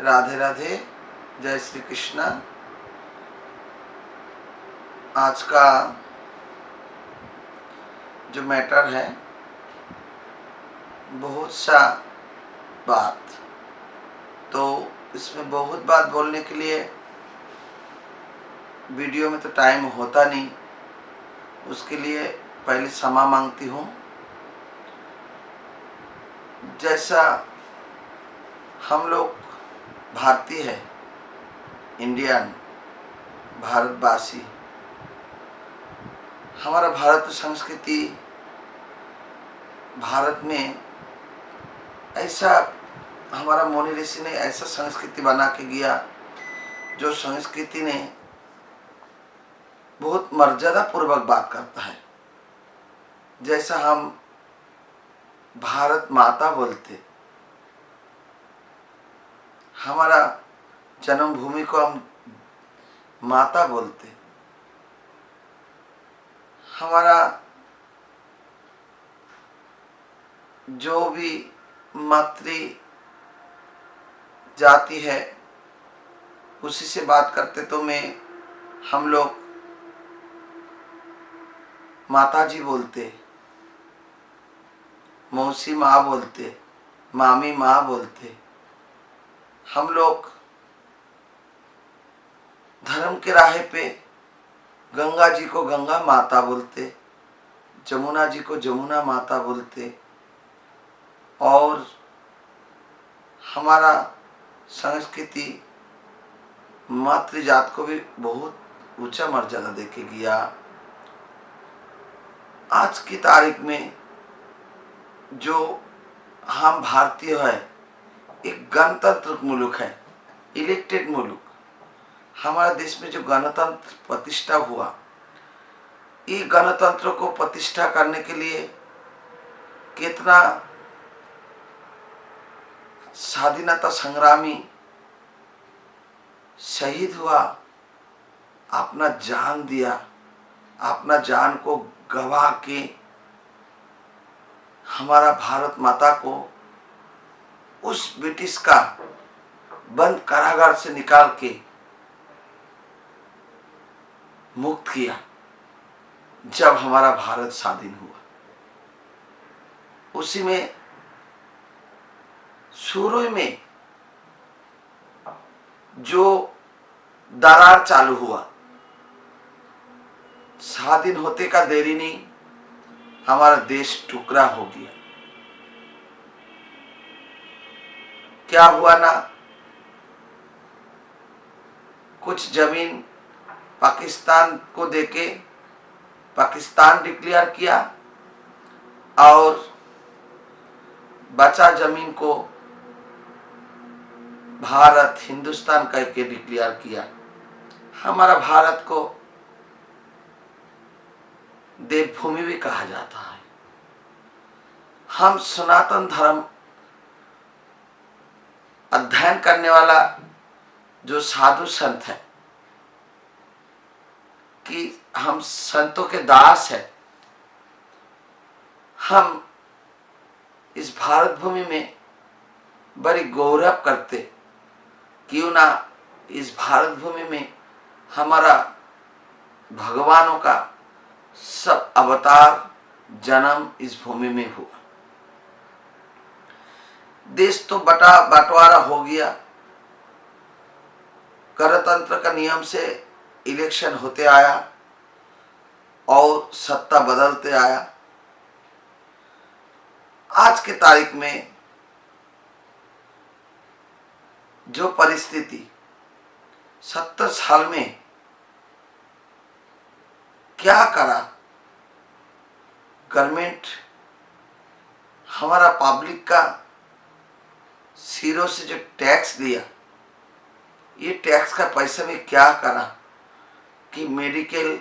राधे राधे, जय श्री कृष्णा। आज का जो मैटर है, बहुत सा बात, तो इसमें बहुत बात बोलने के लिए वीडियो में तो टाइम होता नहीं। उसके लिए पहले क्षमा मांगती हूँ। जैसा हम लोग भारतीय है, इंडियन, भारतवासी, हमारा भारत संस्कृति, भारत में ऐसा हमारा मुनि ऋषि ने ऐसा संस्कृति बना के गया, जो संस्कृति ने बहुत मर्यादा पूर्वक बात करता है। जैसा हम भारत माता बोलते, हमारा जन्मभूमि को हम माता बोलते, हमारा जो भी मातृ जाति है उसी से बात करते, तो हम लोग माता जी बोलते, मौसी माँ बोलते, मामी माँ बोलते। हम लोग धर्म के राह पे गंगा जी को गंगा माता बोलते, जमुना जी को जमुना माता बोलते, और हमारा संस्कृति मातृजात को भी बहुत ऊंचा मर्यादा देके गया। आज की तारीख में जो हम भारतीय है, एक गणतंत्र मुल्क है, इलेक्टेड मुल्क। हमारे देश में जो गणतंत्र प्रतिष्ठा हुआ, ये गणतंत्र को प्रतिष्ठा करने के लिए कितना स्वाधीनता संग्रामी शहीद हुआ, अपना जान दिया, अपना जान को गवा के हमारा भारत माता को उस ब्रिटिश का बंद कारागार से निकाल के मुक्त किया। जब हमारा भारत स्वाधीन हुआ, उसी में शुरू में जो दरार चालू हुआ, स्वाधीन होते का देरी नहीं, हमारा देश टुकड़ा हो गया। क्या हुआ ना, कुछ जमीन पाकिस्तान को देके पाकिस्तान डिक्लेयर किया, और बचा जमीन को भारत हिंदुस्तान कह के डिक्लेयर किया। हमारा भारत को देवभूमि भी कहा जाता है। हम सनातन धर्म अध्ययन करने वाला जो साधु संत है, कि हम संतों के दास है। हम इस भारत भूमि में बड़ी गौरव करते, क्यों ना इस भारत भूमि में हमारा भगवानों का सब अवतार जन्म इस भूमि में हुआ। देश तो बंटवारा हो गया, गणतंत्र का नियम से इलेक्शन होते आया और सत्ता बदलते आया। आज के तारीख में जो परिस्थिति 70 साल में क्या करा गवर्नमेंट, हमारा पब्लिक का सिरों से जो टैक्स दिया, ये टैक्स का पैसा में क्या करा कि मेडिकल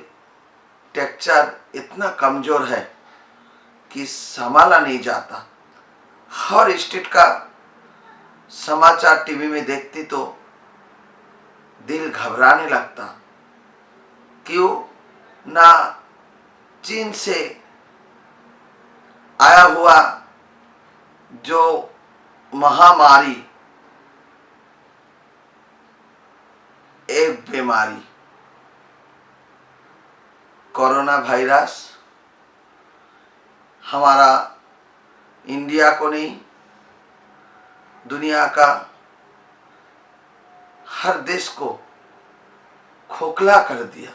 टेक्चर इतना कमजोर है कि संभाला नहीं जाता। हर स्टेट का समाचार टीवी में देखती तो दिल घबराने लगता। क्यों ना, चीन से आया हुआ जो महामारी एक बीमारी कोरोना वायरस हमारा इंडिया को नहीं, दुनिया का हर देश को खोखला कर दिया।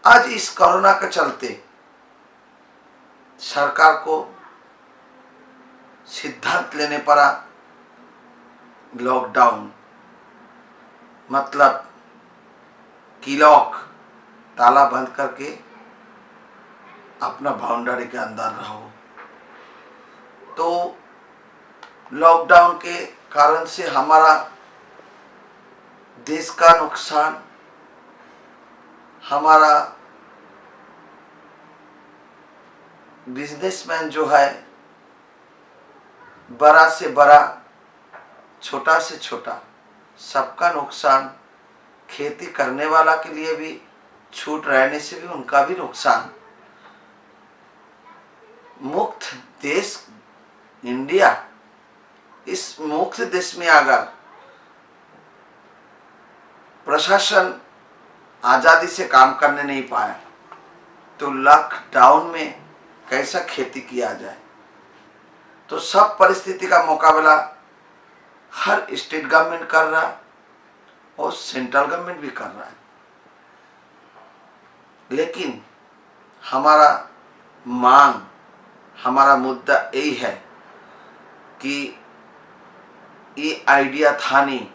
आज इस कोरोना के चलते सरकार को सिद्धांत लेने पड़ा लॉकडाउन, मतलब की लॉक, ताला बंद करके अपना बाउंड्री के अंदर रहो। तो लॉकडाउन के कारण से हमारा देश का नुकसान, हमारा बिजनेसमैन जो है, बड़ा से बड़ा, छोटा से छोटा, सबका नुकसान। खेती करने वाला के लिए भी छूट रहने से भी उनका भी नुकसान। मुक्त देश इंडिया, इस मुक्त देश में अगर प्रशासन आजादी से काम करने नहीं पाया तो लॉकडाउन में कैसा खेती किया जाए। तो सब परिस्थिति का मुकाबला हर स्टेट गवर्नमेंट कर रहा और सेंट्रल गवर्नमेंट भी कर रहा है। लेकिन हमारा मांग, हमारा मुद्दा यही है कि ये आइडिया था नहीं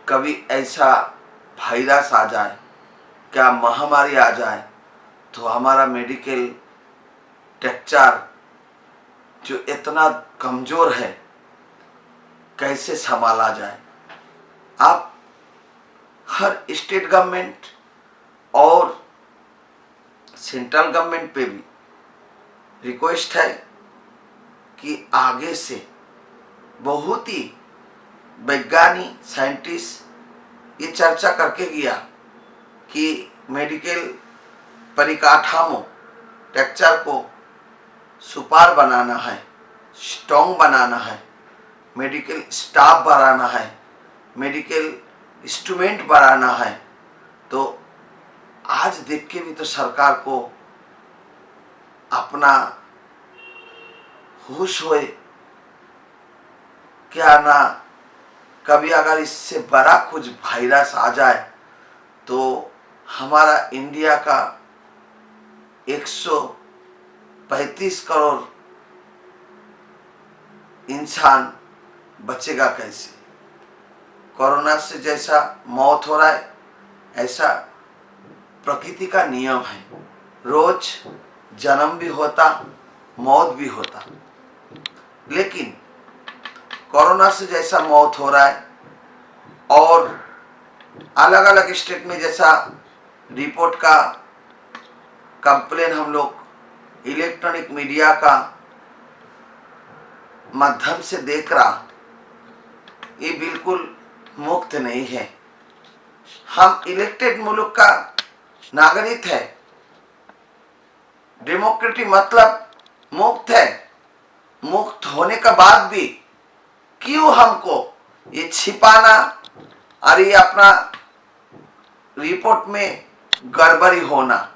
कभी ऐसा वायरस आ जाए, क्या महामारी आ जाए तो हमारा मेडिकल टेक्चर जो इतना कमजोर है कैसे संभाला जाए। आप हर स्टेट गवर्नमेंट और सेंट्रल गवर्नमेंट पे भी रिक्वेस्ट है कि आगे से बहुत ही वैज्ञानिक साइंटिस्ट ये चर्चा करके गया कि मेडिकल परिकाठामों टेक्चर को सुपार बनाना है, स्ट्रॉन्ग बनाना है, मेडिकल स्टाफ बढ़ाना है, मेडिकल इंस्ट्रूमेंट बढ़ाना है। तो आज देख के भी तो सरकार को अपना होश होए क्या ना, कभी अगर इससे बड़ा कुछ वायरस आ जाए तो हमारा इंडिया का 135 करोड़ इंसान बचेगा कैसे। कोरोना से जैसा मौत हो रहा है ऐसा प्रकृति का नियम है, रोज जन्म भी होता, मौत भी होता। लेकिन कोरोना से जैसा मौत हो रहा है और अलग अलग स्टेट में जैसा रिपोर्ट का कंप्लेन हम लोग इलेक्ट्रॉनिक मीडिया का माध्यम से देख रहा, ये बिल्कुल मुक्त नहीं है। हम इलेक्टेड मुल्क का नागरिक है, डेमोक्रेटिक मतलब मुक्त है। मुक्त होने के बाद भी क्यों हमको ये छिपाना और ये अपना रिपोर्ट में गड़बड़ी होना,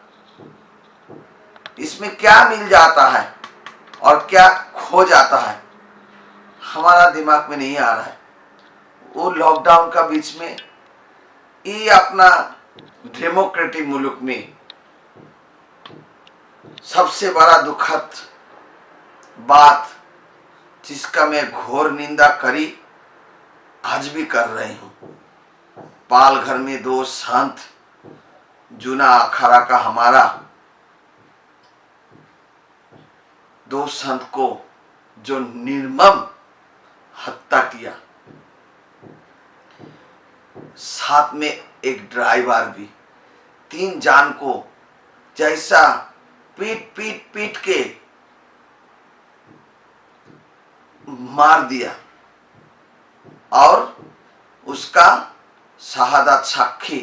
इसमें क्या मिल जाता है और क्या खो जाता है हमारा दिमाग में नहीं आ रहा है। वो लॉकडाउन का बीच में ये अपना डेमोक्रेटिक मुल्क में सबसे बड़ा दुखद बात जिसका मैं घोर निंदा करी आज भी कर रही हूँ। पाल घर में दो संत, जूना अखाड़ा का हमारा दो संत को जो निर्मम हत्या किया, साथ में एक ड्राइवर भी, 3 जान को जैसा पीट पीट पीट के मार दिया और उसका शहादत साक्षी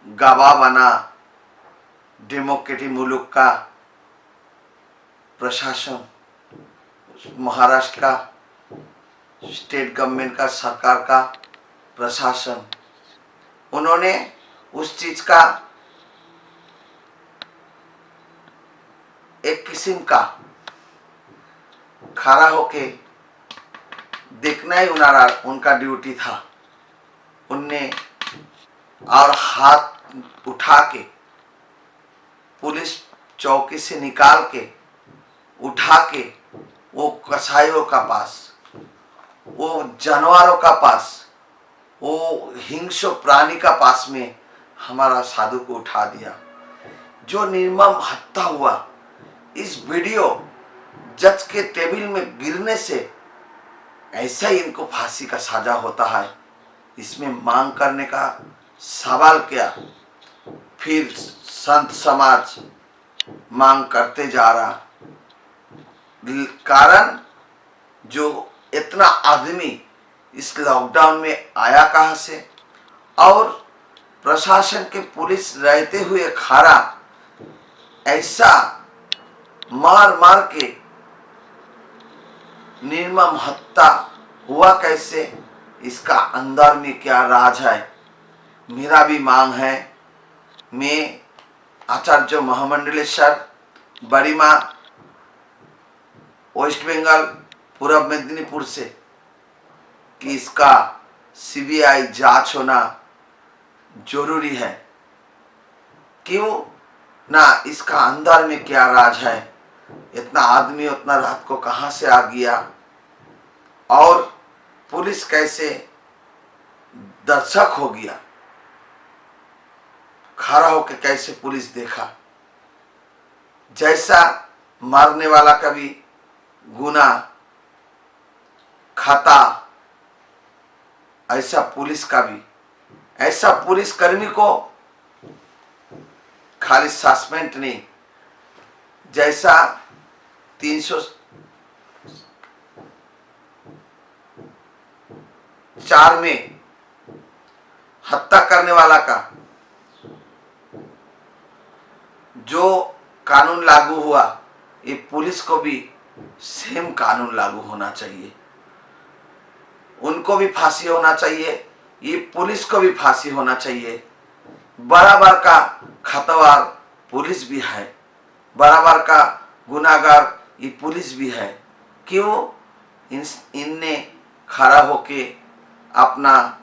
गवाह बना डेमोक्रेटिक मुल्क का प्रशासन, महाराष्ट्र का स्टेट गवर्नमेंट का, सरकार का प्रशासन उन्होंने उस चीज का एक किस्म का खड़ा होके देखना ही उनका ड्यूटी था। उनने और हाथ उठा के पुलिस चौकी से निकाल के उठा के वो कसाईयों का पास, वो जानवरों का पास, वो हिंस्र प्राणी का पास में हमारा साधु को उठा दिया। जो निर्मम हत्या हुआ, इस वीडियो जज के टेबल में गिरने से ऐसा ही इनको फांसी का सजा होता है, इसमें मांग करने का सवाल क्या। फिर संत समाज मांग करते जा रहा, कारण जो इतना आदमी इस लॉकडाउन में आया कहां से, और प्रशासन के पुलिस रहते हुए खड़ा ऐसा मार मार के निर्मम हत्या हुआ कैसे, इसका अंदर में क्या राज है। मेरा भी मांग है, मैं आचार्य महामंडलेश्वर बड़ी माँ वेस्ट बंगाल पूर्व मेदिनीपुर से, कि इसका सीबीआई जांच होना जरूरी है। क्यों ना, इसका अंदर में क्या राज है, इतना आदमी उतना रात को कहां से आ गया, और पुलिस कैसे दर्शक हो गया, खड़ा होकर कैसे पुलिस देखा। जैसा मारने वाला का भी गुना खाता, ऐसा पुलिस का भी, ऐसा पुलिस कर्मी को खाली सस्पेंड नहीं, जैसा 304 में हत्या करने वाला का जो कानून लागू हुआ, ये पुलिस को भी सेम कानून लागू होना चाहिए। उनको भी फांसी होना चाहिए, ये पुलिस को भी फांसी होना चाहिए। बराबर का खतवार पुलिस भी है, बराबर का गुनाहगार ये पुलिस भी है। क्यों, इनने खड़ा होके अपना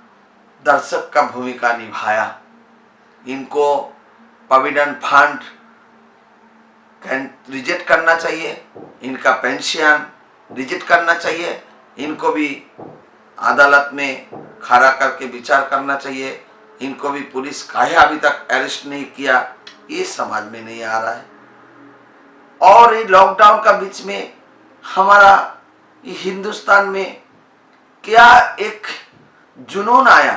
दर्शक का भूमिका निभाया। इनको प्रोविडेंट फंड रिजेक्ट करना चाहिए, इनका पेंशन रिजेक्ट करना चाहिए, इनको भी अदालत में खड़ा करके विचार करना चाहिए। इनको भी पुलिस काहे अभी तक अरेस्ट नहीं किया, ये समझ में नहीं आ रहा है। और ये लॉकडाउन का बीच में हमारा ये हिंदुस्तान में क्या एक जुनून आया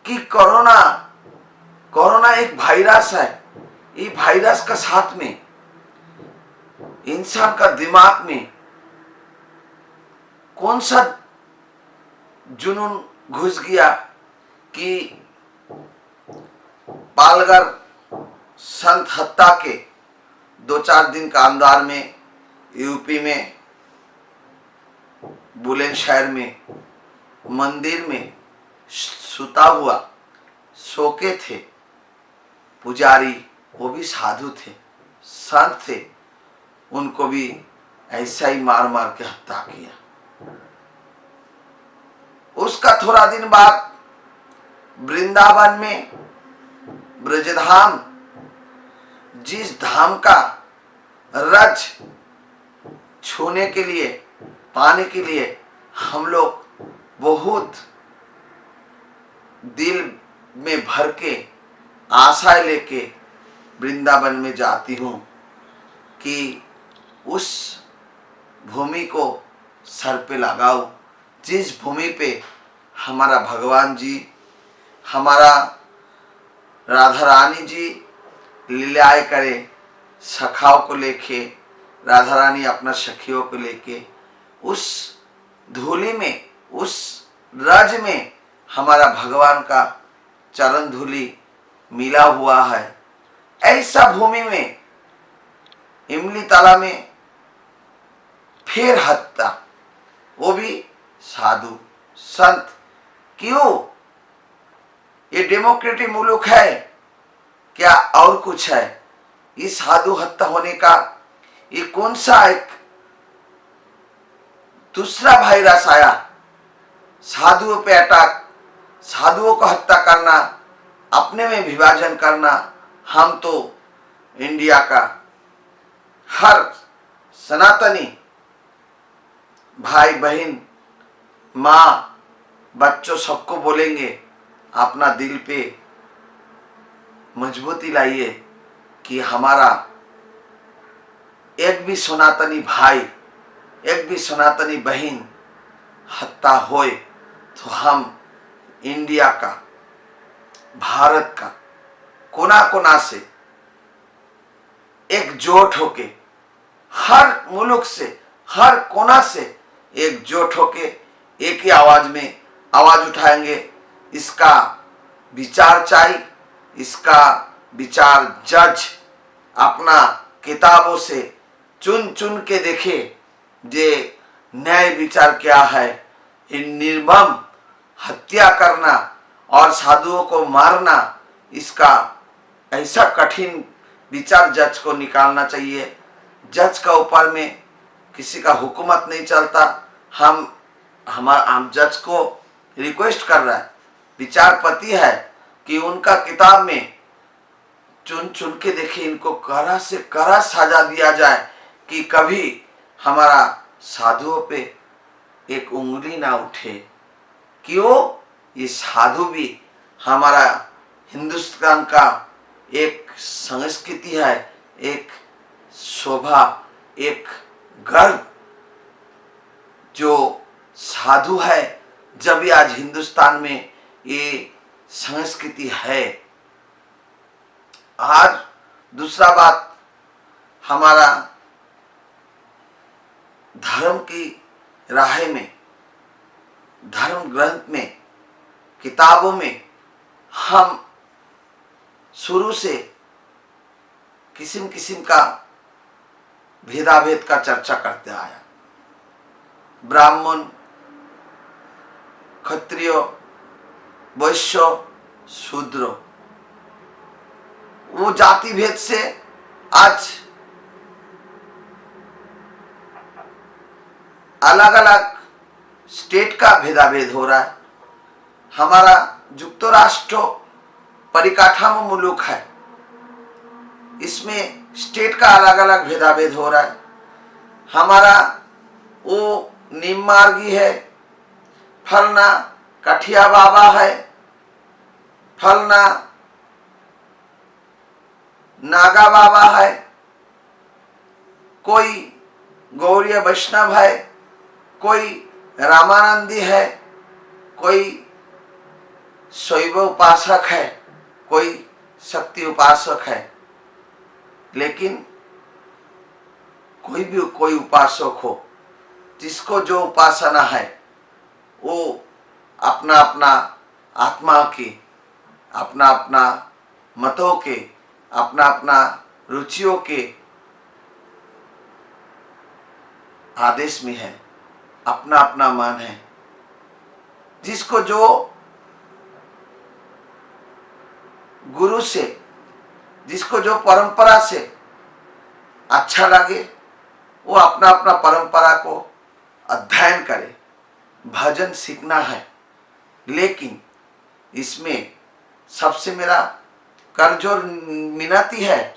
कि कोरोना एक वायरस है। ये वायरस का साथ में इंसान का दिमाग में कौन सा जुनून घुस गया कि पालघर संत हत्या के 2-4 दिन का अंदर में यूपी में बुलंदशहर में मंदिर में सुता हुआ सोके थे पुजारी, वो भी साधु थे, संत थे, उनको भी ऐसा ही मार मार के हत्या किया। उसका थोड़ा दिन बाद वृंदावन में ब्रजधाम, जिस धाम का रज छूने के लिए, पाने के लिए हम लोग बहुत दिल में भर के आशा लेके वृंदावन में जाती हूँ कि उस भूमि को सर पे लगाओ, जिस भूमि पे हमारा भगवान जी, हमारा राधा रानी जी लीलाएं करे, सखाओं को लेके, राधा रानी अपना सखियों को लेके, उस धूलि में, उस रज में हमारा भगवान का चरण धूलि मिला हुआ है। ऐसा भूमि में इमली ताला में फिर हत्या, वो भी साधु संत। क्यों, ये डेमोक्रेटिक मुल्क है क्या और कुछ है? ये साधु हत्या होने का ये कौन सा एक दूसरा वायरस आया? साधुओं पे अटैक, साधुओं को हत्या करना, अपने में विभाजन करना। हम तो इंडिया का हर सनातनी भाई बहन माँ बच्चों सबको बोलेंगे, अपना दिल पे मजबूती लाइए कि हमारा एक भी सनातनी भाई, एक भी सनातनी बहन हत्या होए तो हम इंडिया का, भारत का कोना कोना से एकजुट होके, हर मुल्क से, हर कोना से एकजुट होके एक ही आवाज में आवाज उठाएंगे। इसका विचार चाहिए, इसका विचार जज अपना किताबों से चुन चुन के देखे जे न्याय विचार क्या है। इन निर्मम हत्या करना और साधुओं को मारना, इसका ऐसा कठिन विचार जज को निकालना चाहिए। जज का ऊपर में किसी का हुकूमत नहीं चलता। हम जज को रिक्वेस्ट कर रहा है, विचारपति है, कि उनका किताब में चुन चुन के देखे, इनको कड़ा से कड़ा सजा दिया जाए कि कभी हमारा साधुओं पे एक उंगली ना उठे। क्यों? ये साधु भी हमारा हिंदुस्तान का एक संस्कृति है, एक शोभा, एक गर्व। जो साधु है, जब भी आज हिंदुस्तान में ये संस्कृति है। आज दूसरा बात, हमारा धर्म की राह में, धर्म ग्रंथ में, किताबों में हम शुरू से किस्म किस्म का भेदाभेद का चर्चा करते आया। ब्राह्मण, क्षत्रिय, वैश्य, शूद्र, वो जाति भेद से आज अलग अलग स्टेट का भेदाभेद हो रहा है। हमारा युक्त राष्ट्र परिकाठामो मुल्क है, इसमें स्टेट का अलग अलग भेदाभेद हो रहा है। हमारा वो निम मार्गी है, फलना कठिया बाबा है, फलना नागा बाबा है, कोई गौड़ीय वैष्णव है, कोई रामानंदी है, कोई शैव उपासक है, कोई शक्ति उपासक है। लेकिन कोई भी कोई उपासक हो, जिसको जो उपासना है वो अपना अपना आत्मा की, अपना अपना मतों के, अपना अपना रुचियों के आदेश में है, अपना अपना मन है। जिसको जो गुरु से, जिसको जो परंपरा से अच्छा लगे, वो अपना अपना परंपरा को अध्ययन करे। भजन सीखना है, लेकिन इसमें सबसे मेरा करजोर मिनती है,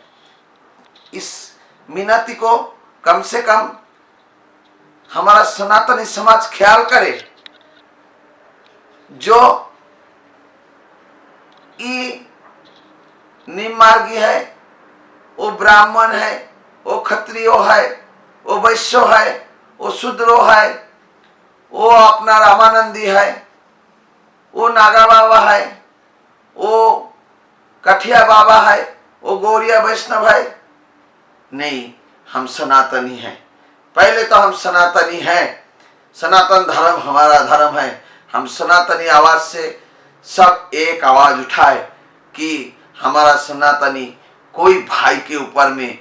इस मिनती को कम से कम हमारा सनातनी समाज ख्याल करे। जो ये निम्मार्गी है, वो ब्राह्मण है, वो क्षत्रिय है, वो वैश्य है, वो शूद्रो है, वो अपना रामानंदी है, वो नागा बाबा है, वो कठिया बाबा है, वो गौड़िया वैष्णव है। नहीं, हम सनातनी हैं। पहले तो हम सनातनी हैं। सनातन धर्म हमारा धर्म है। हम सनातनी आवाज से सब एक आवाज उठाए कि हमारा सनातनी कोई भाई के ऊपर में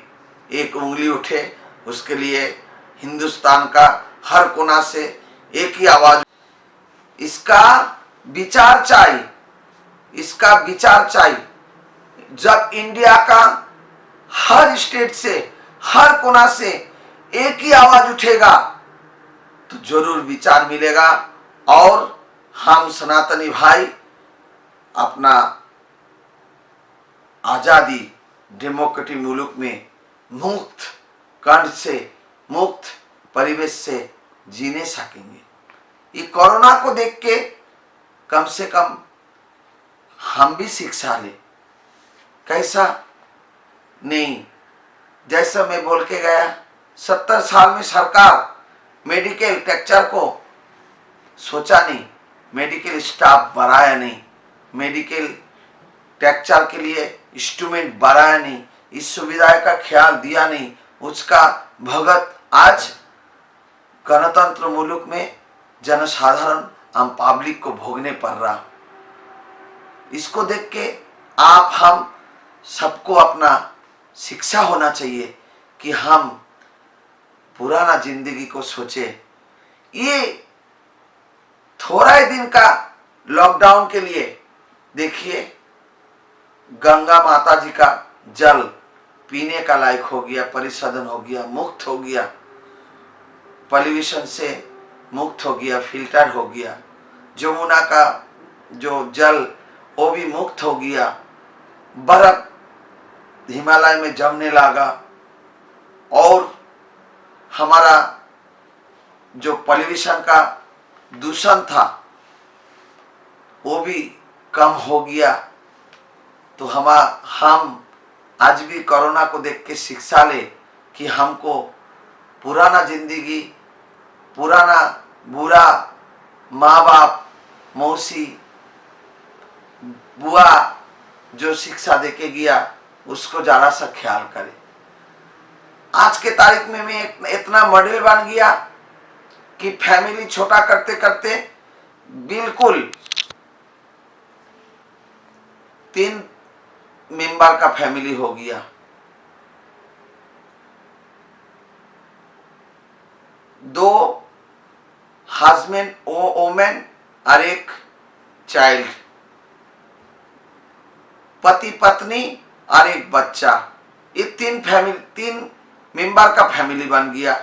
एक उंगली उठे, उसके लिए हिंदुस्तान का हर कोना से एक ही आवाज। इसका विचार चाहिए, इसका विचार चाहिए। जब इंडिया का हर स्टेट से, हर कोना से एक ही आवाज उठेगा तो जरूर विचार मिलेगा और हम सनातनी भाई अपना आजादी डेमोक्रेटिक मुल्क में मुक्त कंठ से, मुक्त परिवेश से जीने सकेंगे। ये कोरोना को देख के कम से कम हम भी शिक्षा ले। कैसा नहीं, जैसा मैं बोल के गया 70 साल में सरकार मेडिकल टेक्चर को सोचा नहीं, मेडिकल स्टाफ बढ़ाया नहीं, मेडिकल टेक्चर के लिए इंस्ट्रूमेंट बढ़ाया नहीं, इस सुविधा का ख्याल दिया नहीं। उसका भगत आज गणतंत्र मुल्क में जनसाधारण आम पब्लिक को भोगने पड़ रहा। इसको देख के आप हम सबको अपना शिक्षा होना चाहिए कि हम पुराना जिंदगी को सोचे। ये थोड़ा ही दिन का लॉकडाउन के लिए देखिए, गंगा माता जी का जल पीने का लायक हो गया, परिशोधन हो गया, मुक्त हो गया, पॉल्यूशन से मुक्त हो गया, फिल्टर हो गया। जमुना का जो जल वो भी मुक्त हो गया, बर्फ हिमालय में जमने लगा और हमारा जो पॉल्यूशन का दूषण था वो भी कम हो गया। तो हम आज भी कोरोना को देख के शिक्षा ले कि हमको पुराना जिंदगी, पुराना बुरा माँ बाप, मौसी, बुआ जो शिक्षा देके गया उसको जरा सा ख्याल करे। आज के तारीख में मैं इतना मॉडल बन गया कि फैमिली छोटा करते करते बिल्कुल 3 मेंबर का फैमिली हो गया। 2 हस्बैंड वोमेन और 1 चाइल्ड, पति पत्नी और 1 बच्चा। ये 3 मेंबर का फैमिली बन गया।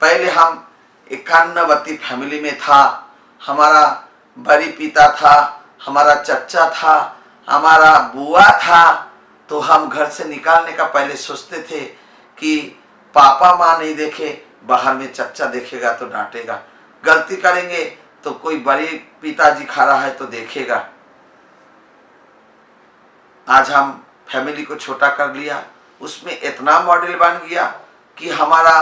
पहले हम 91 फैमिली में था। हमारा बड़ी पिता था, हमारा चचा था, हमारा बुआ था। तो हम घर से निकालने का पहले सोचते थे कि पापा माँ नहीं देखे, बाहर में चचा देखेगा तो डांटेगा, गलती करेंगे तो कोई बड़े पिताजी खड़ा है तो देखेगा। आज हम फैमिली को छोटा कर लिया, उसमें इतना मॉडल बन गया कि हमारा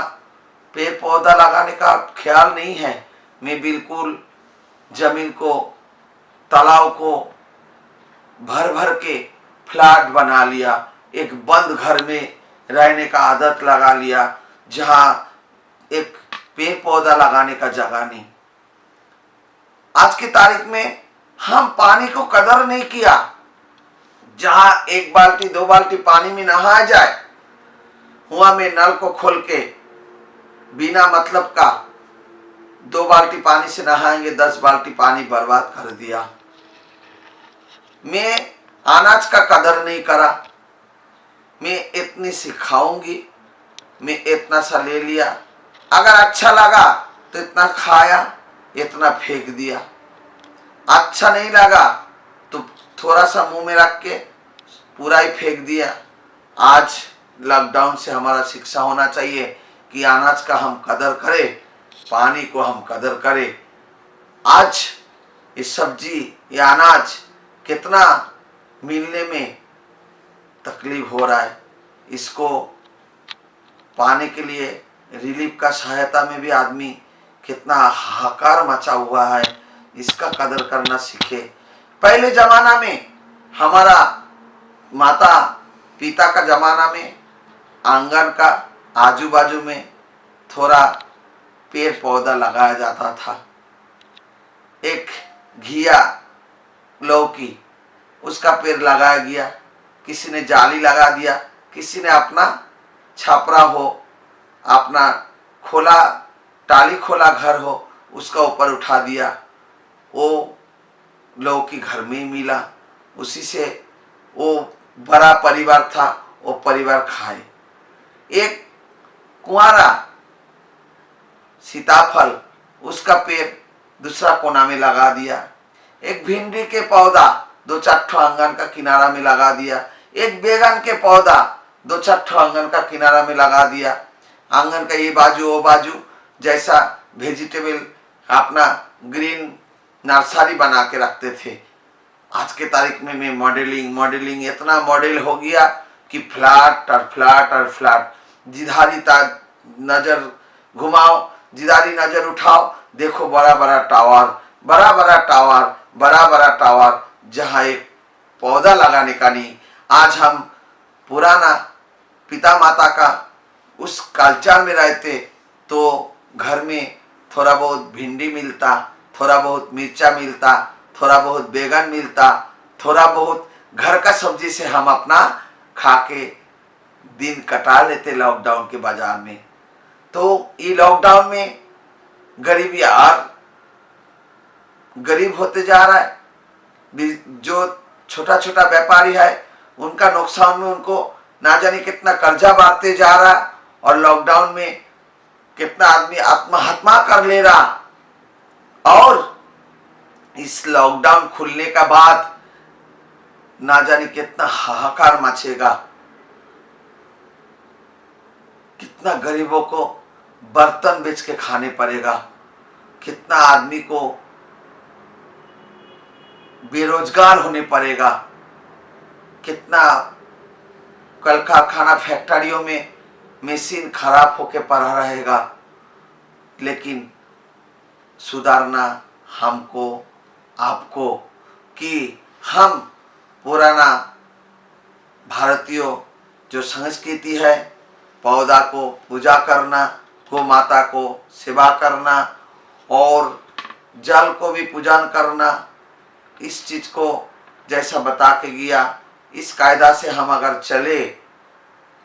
पेड़ पौधा लगाने का ख्याल नहीं है। मैं बिल्कुल जमीन को, तालाब को भर भर के फ्लैट बना लिया। एक बंद घर में रहने का आदत लगा लिया जहां एक पेड़ पौधा लगाने का जगह नहीं। आज की तारीख में हम पानी को कदर नहीं किया। जहां 1 बाल्टी 2 बाल्टी पानी में नहाया जाए, हुआ में नल को खोल के बिना मतलब का 2 बाल्टी पानी से नहाएंगे, 10 बाल्टी पानी बर्बाद कर दिया। मैं अनाज का कदर नहीं करा। मैं इतनी सिखाऊंगी, मैं इतना सा ले लिया, अगर अच्छा लगा तो इतना खाया, इतना फेंक दिया। अच्छा नहीं लगा तो थोड़ा सा मुंह में रख के पूरा ही फेंक दिया। आज लॉकडाउन से हमारा शिक्षा होना चाहिए कि अनाज का हम कदर करें, पानी को हम कदर करें। आज ये सब्जी, ये अनाज कितना मिलने में तकलीफ हो रहा है। इसको पाने के लिए रिलीफ का सहायता में भी आदमी कितना हाहाकार मचा हुआ है। इसका कदर करना सीखे। पहले जमाना में हमारा माता पिता का जमाना में आंगन का आजू बाजू में थोड़ा पेड़ पौधा लगाया जाता था। एक घिया, लौकी, उसका पेड़ लगाया गया, किसी ने जाली लगा दिया, किसी ने अपना छापरा हो, अपना खोला टाली खोला घर हो, उसका ऊपर उठा दिया। वो लौकी घर में ही मिला, उसी से वो बड़ा परिवार था, वो परिवार खाए। एक कुंवारा सीताफल उसका पेड़ दूसरा कोना में लगा दिया। एक भिंडी के पौधा 2-4 ठो आंगन का किनारा में लगा दिया। एक बैगन के पौधा 2-4 ठो आंगन का किनारा में लगा दिया। आंगन का ये बाजू वो बाजू जैसा वेजिटेबल अपना ग्रीन नर्सरी बना के रखते थे। आज के तारीख में मैं मॉडलिंग इतना मॉडल हो गया कि फ्लैट और फ्लैट और फ्लैट, जिधारी नजर घुमाओ, जिधारी नजर उठाओ, देखो बड़ा बड़ा टावर, जहाँ एक पौधा लगाने का नहीं। आज हम पुराना पिता माता का उस कल्चर में रहते तो घर में थोड़ा बहुत भिंडी मिलता, थोड़ा बहुत मिर्चा मिलता, थोड़ा बहुत बैगन मिलता, थोड़ा बहुत घर का सब्जी से हम अपना खा के दिन कटा लेते लॉकडाउन के बाजार में। तो ये लॉकडाउन में गरीबी और गरीब होते जा रहा है। जो छोटा छोटा व्यापारी है उनका नुकसान में उनको ना जाने कितना कर्जा बढ़ते जा रहा, और लॉकडाउन में कितना आदमी आत्महत्या कर ले रहा। और इस लॉकडाउन खुलने का बाद ना जाने कितना हाहाकार मचेगा, कितना गरीबों को बर्तन बेच के खाने पड़ेगा, कितना आदमी को बेरोजगार होने पड़ेगा, कितना कल कारखाना फैक्ट्रियों में मशीन खराब होके पड़ा रहेगा। लेकिन सुधारना हमको आपको कि हम पुराना भारतीय जो संस्कृति है, पौधा को पूजा करना, गौ माता को सेवा करना और जल को भी पूजन करना, इस चीज को जैसा बता के गया, इस कायदा से हम अगर चले,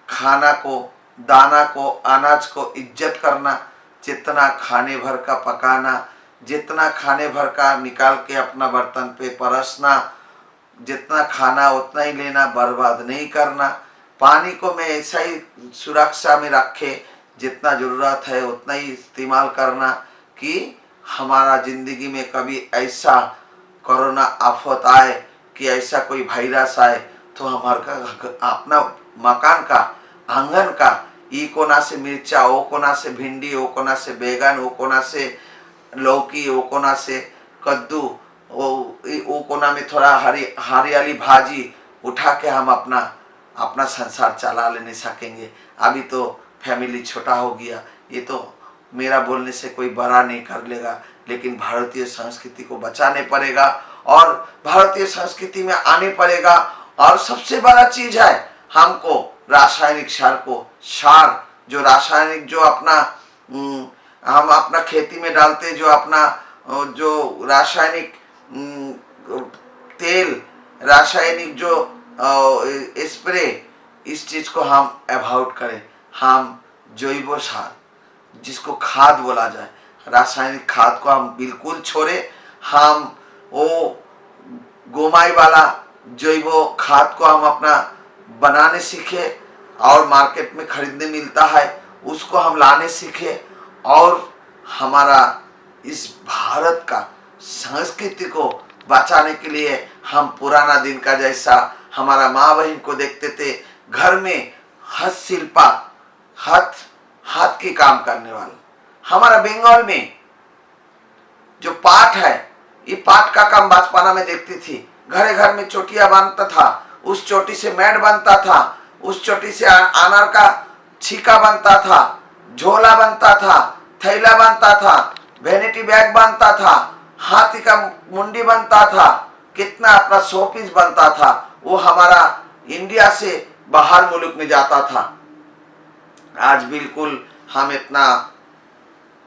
खाना को, दाना को, अनाज को इज्जत करना, जितना खाने भर का पकाना, जितना खाने भर का निकाल के अपना बर्तन पे परसना, जितना खाना उतना ही लेना, बर्बाद नहीं करना। पानी को मैं ऐसा ही सुरक्षा में रखे, जितना ज़रूरत है उतना ही इस्तेमाल करना कि हमारा ज़िंदगी में कभी ऐसा कोरोना आफत आए कि ऐसा कोई वायरस आए तो हमारा अपना मकान का, आंगन का, ई कोना से मिर्चा, वो कोना से भिंडी, वो कोना से बैगन, वो कोना से लौकी, वो कोना से कद्दू, वो कोना में थोड़ा हरियाली भाजी उठा के हम अपना संसार चला लेने सकेंगे। अभी तो फैमिली छोटा हो गया, ये तो मेरा बोलने से कोई बड़ा नहीं कर लेगा, लेकिन भारतीय संस्कृति को बचाने पड़ेगा और भारतीय संस्कृति में आने पड़ेगा। और सबसे बड़ा चीज है हमको रासायनिक सार जो रासायनिक जो अपना हम अपना खेती में डालते, जो अपना जो रासायनिक तेल, रासायनिक जो स्प्रे, इस चीज को हम अवॉइड करें। हम जैव सार, जिसको खाद बोला जाए, रासायनिक खाद को हम बिल्कुल छोड़े। हम वो गोमाई वाला जैव खाद को हम अपना बनाने सीखे और मार्केट में खरीदने मिलता है, उसको हम लाने सीखे। और हमारा इस भारत का संस्कृति को बचाने के लिए हम पुराना दिन का जैसा हमारा माँ बहन को देखते थे, घर में हस्तशिल्पा, हाथ की काम करने वाला। हमारा बंगाल में जो पाट है, ये पाट का काम बचपना में देखती थी। घर घर में चोटियां बनता था, उस चोटी से मैट बनता था, उस चोटी से अनार का छीका बनता था, झोला बनता था, थैला बनता था, वैनिटी बैग बनता था, हाथी का मुंडी बनता था, कितना अपना शोपीस बनता था। वो हमारा इंडिया से बाहर मुल्क में जाता था। आज बिल्कुल हम इतना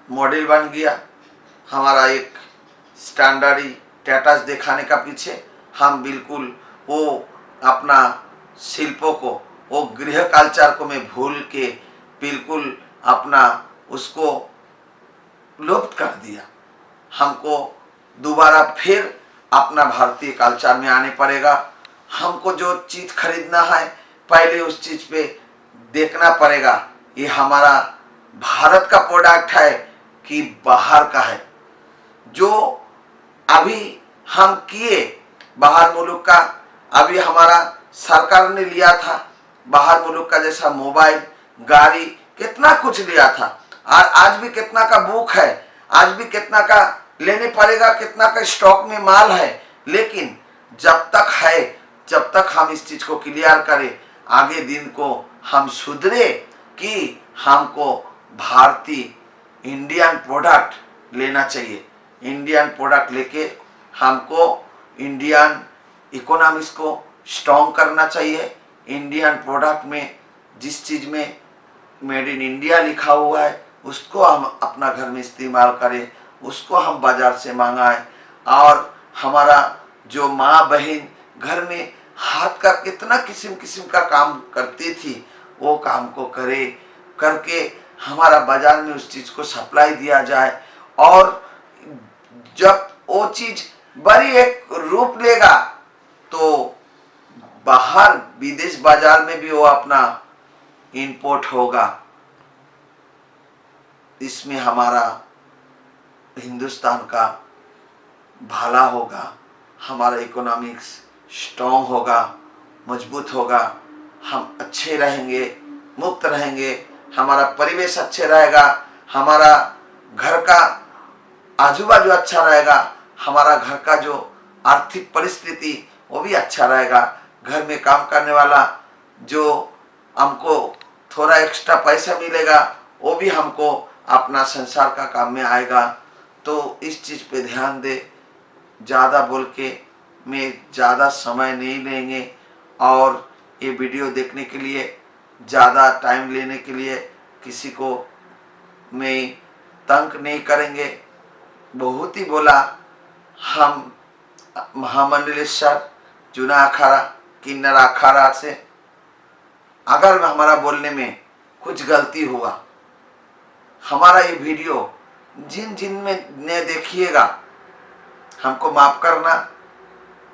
मॉडल बन गया, हमारा एक स्टैंडर्ड स्टेटस दिखाने का पीछे हम बिल्कुल वो अपना शिल्पों को, वो गृह कल्चर को मैं भूल के बिल्कुल अपना उसको लुप्त कर दिया। हमको दोबारा फिर अपना भारतीय कल्चर में आने पड़ेगा हमको जो चीज खरीदना है पहले उस चीज पे देखना पड़ेगा ये हमारा भारत का प्रोडक्ट है कि बाहर का है। जो अभी हम किए बाहर मुल्क का, अभी हमारा सरकार ने लिया था बाहर मुल्क का, जैसा मोबाइल, गाड़ी, कितना कुछ लिया था। और आज भी कितना का बुक है, आज भी कितना का लेने पड़ेगा, कितना का स्टॉक में माल है। लेकिन जब तक है, जब तक हम इस चीज को क्लियर करें, आगे दिन को हम सुधरे कि हमको भारतीय इंडियन प्रोडक्ट लेना चाहिए। इंडियन प्रोडक्ट लेके हमको इंडियन इकोनॉमिक्स को स्ट्रॉन्ग करना चाहिए। इंडियन प्रोडक्ट में जिस चीज़ में मेड इन इंडिया लिखा हुआ है उसको हम अपना घर में इस्तेमाल करें, उसको हम बाज़ार से मंगाएं। और हमारा जो माँ बहन घर में हाथ का कितना किस्म किस्म का काम करती थी, वो काम को करे करके हमारा बाजार में उस चीज़ को सप्लाई दिया जाए। और जब वो चीज़ बड़ी एक रूप लेगा तो बाहर विदेश बाजार में भी वो अपना इंपोर्ट होगा। इसमें हमारा हिंदुस्तान का भला होगा, हमारा इकोनॉमिक्स स्ट्रॉन्ग होगा, मजबूत होगा, हम अच्छे रहेंगे, मुक्त रहेंगे, हमारा परिवेश अच्छे रहेगा, हमारा घर का आजू बाजू अच्छा रहेगा, हमारा घर का जो आर्थिक परिस्थिति वो भी अच्छा रहेगा। घर में काम करने वाला जो हमको थोड़ा एक्स्ट्रा पैसा मिलेगा वो भी हमको अपना संसार का काम में आएगा। तो इस चीज़ पे ध्यान दे। ज़्यादा बोल के मैं ज़्यादा समय नहीं लेंगे और ये वीडियो देखने के लिए ज़्यादा टाइम लेने के लिए किसी को मैं तंग नहीं करेंगे। बहुत ही बोला हम महामंडलेश्वर जूना अखाड़ा किन्नर अखाड़ा से, अगर हमारा बोलने में कुछ गलती हुआ, हमारा ये वीडियो जिन जिन में ने देखिएगा हमको माफ करना,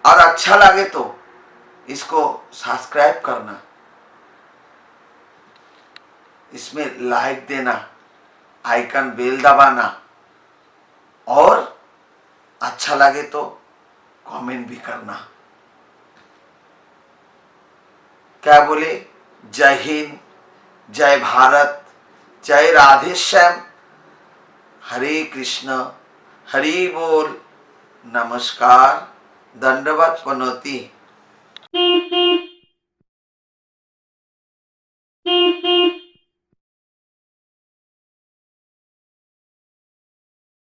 और अच्छा लगे तो इसको सब्सक्राइब करना, इसमें लाइक देना, आइकन बेल दबाना, और अच्छा लगे तो कमेंट भी करना। क्या बोले? जय हिंद, जय भारत, जय राधे श्याम, हरे कृष्ण, हरि बोल, नमस्कार, दंडवत प्रणति।